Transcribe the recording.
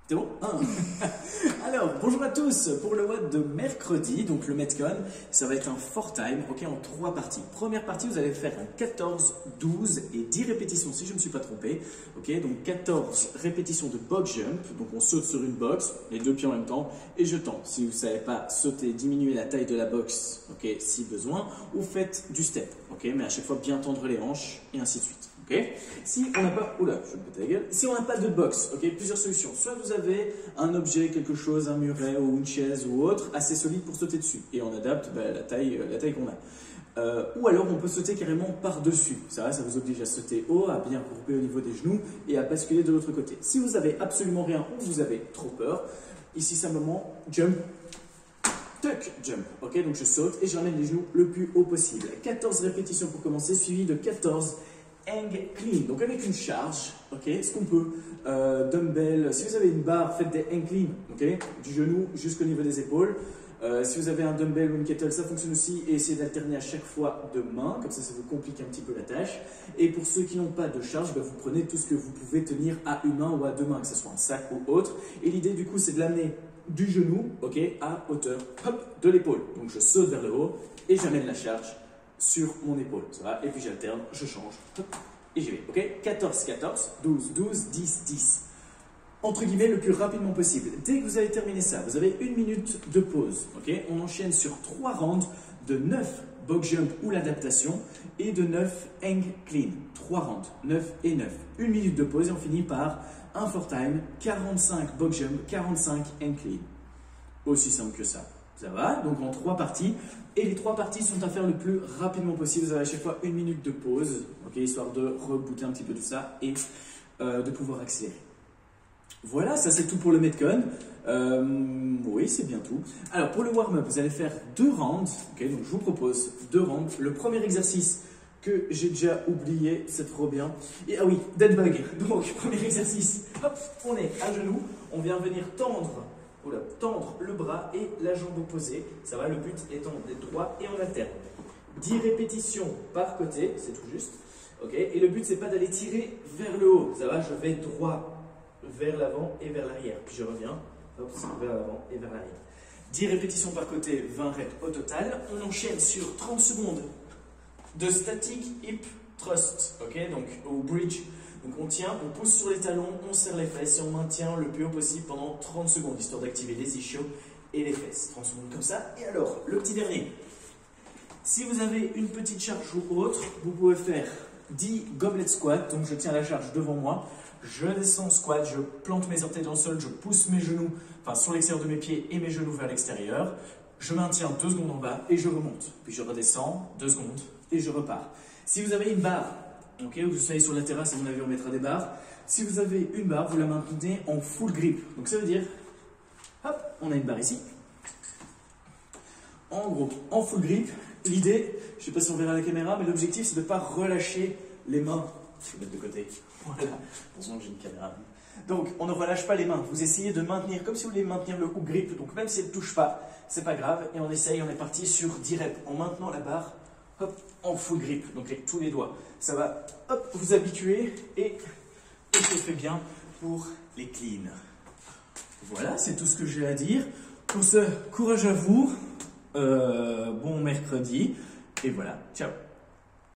C'est bon? Alors, bonjour à tous pour le WOD de mercredi, donc le Metcon, ça va être un 4-time, ok, en 3 parties. Première partie, vous allez faire un 14, 12 et 10 répétitions si je ne me suis pas trompé. Ok, donc 14 répétitions de box jump, donc on saute sur une box, les deux pieds en même temps, et je tente. Si vous ne savez pas sauter, diminuer la taille de la box, ok, si besoin, ou faites du step, ok, mais à chaque fois bien tendre les hanches et ainsi de suite. Okay. Si on n'a pas, oula, je vais me péter la gueule. Si on n'a pas de box, ok, plusieurs solutions. Soit vous avez un objet, quelque chose, un muret ou une chaise ou autre, assez solide pour sauter dessus, et on adapte la taille qu'on a. Ou alors on peut sauter carrément par-dessus. Ça vous oblige à sauter haut, à bien courber au niveau des genoux et à basculer de l'autre côté. Si vous avez absolument rien ou vous avez trop peur, ici simplement jump. Tuck jump, ok, donc je saute et je ramène les genoux le plus haut possible. 14 répétitions pour commencer, suivi de 14 hang clean, donc avec une charge, ok, ce qu'on peut, dumbbell, si vous avez une barre, faites des hang clean, ok, du genou jusqu'au niveau des épaules. Si vous avez un dumbbell ou une kettle, ça fonctionne aussi, et essayez d'alterner à chaque fois de main, comme ça vous complique un petit peu la tâche. Et pour ceux qui n'ont pas de charge, vous prenez tout ce que vous pouvez tenir à une main ou à deux mains, que ce soit un sac ou autre, et l'idée du coup c'est de l'amener du genou, ok, à hauteur, hop, de l'épaule. Donc je saute vers le haut et j'amène la charge sur mon épaule, ça va, et puis j'alterne, je change, hop, et j'y vais, ok, 14, 14, 12, 12, 10, 10, entre guillemets le plus rapidement possible. Dès que vous avez terminé ça, vous avez 1 minute de pause, ok, on enchaîne sur 3 rounds de 9 box jump ou l'adaptation et de 9 hang clean, 3 rounds, 9 et 9, 1 minute de pause et on finit par un 4-time, 45 box jump, 45 hang clean, aussi simple que ça. Ça va, donc en 3 parties. Et les 3 parties sont à faire le plus rapidement possible. Vous avez à chaque fois 1 minute de pause, okay, histoire de rebooter un petit peu tout ça et de pouvoir accélérer. Voilà, ça c'est tout pour le Metcon. Oui, c'est bien tout. Alors pour le warm-up, vous allez faire 2 rounds. Okay, donc je vous propose 2 rounds. Le premier exercice que j'ai déjà oublié, c'est trop bien. Et, ah oui, dead bug. Donc premier exercice, hop, on est à genoux, on vient venir tendre le bras et la jambe opposée. Ça va, le but étant d'être droit et on alterne. 10 répétitions par côté, c'est tout juste. Okay. Et le but, c'est pas d'aller tirer vers le haut. Ça va, je vais droit vers l'avant et vers l'arrière. Puis je reviens, hop, vers l'avant et vers l'arrière. 10 répétitions par côté, 20 reps au total. On enchaîne sur 30 secondes de static hip thrust, ok, donc au bridge. Donc on tient, on pousse sur les talons, on serre les fesses et on maintient le plus haut possible pendant 30 secondes, histoire d'activer les ischios et les fesses. 30 secondes comme ça. Et alors, le petit dernier. Si vous avez une petite charge ou autre, vous pouvez faire 10 goblet squat. Donc je tiens la charge devant moi, je descends squat, je plante mes orteils dans le sol, je pousse mes genoux, enfin sur l'extérieur de mes pieds et mes genoux vers l'extérieur. Je maintiens 2 secondes en bas et je remonte. Puis je redescends 2 secondes et je repars. Si vous avez une barre, ok, vous soyez sur la terrasse, à mon avis on mettra des barres. Si vous avez une barre, vous la maintenez en full grip. Donc ça veut dire, hop, on a une barre ici. En gros, en full grip, l'idée, je ne sais pas si on verra à la caméra, mais l'objectif c'est de ne pas relâcher les mains. Je vais mettre de côté. Voilà, heureusement que j'ai une caméra. Donc on ne relâche pas les mains, vous essayez de maintenir, comme si vous voulez maintenir le hook grip, donc même si elle ne touche pas, c'est pas grave, et on essaye, on est parti sur 10 reps, en maintenant la barre, hop, en full grip, donc avec tous les doigts. Ça va, hop, vous habituer, et on se fait bien pour les cleans. Voilà, c'est tout ce que j'ai à dire. Pour ce, courage à vous, bon mercredi, et voilà, ciao.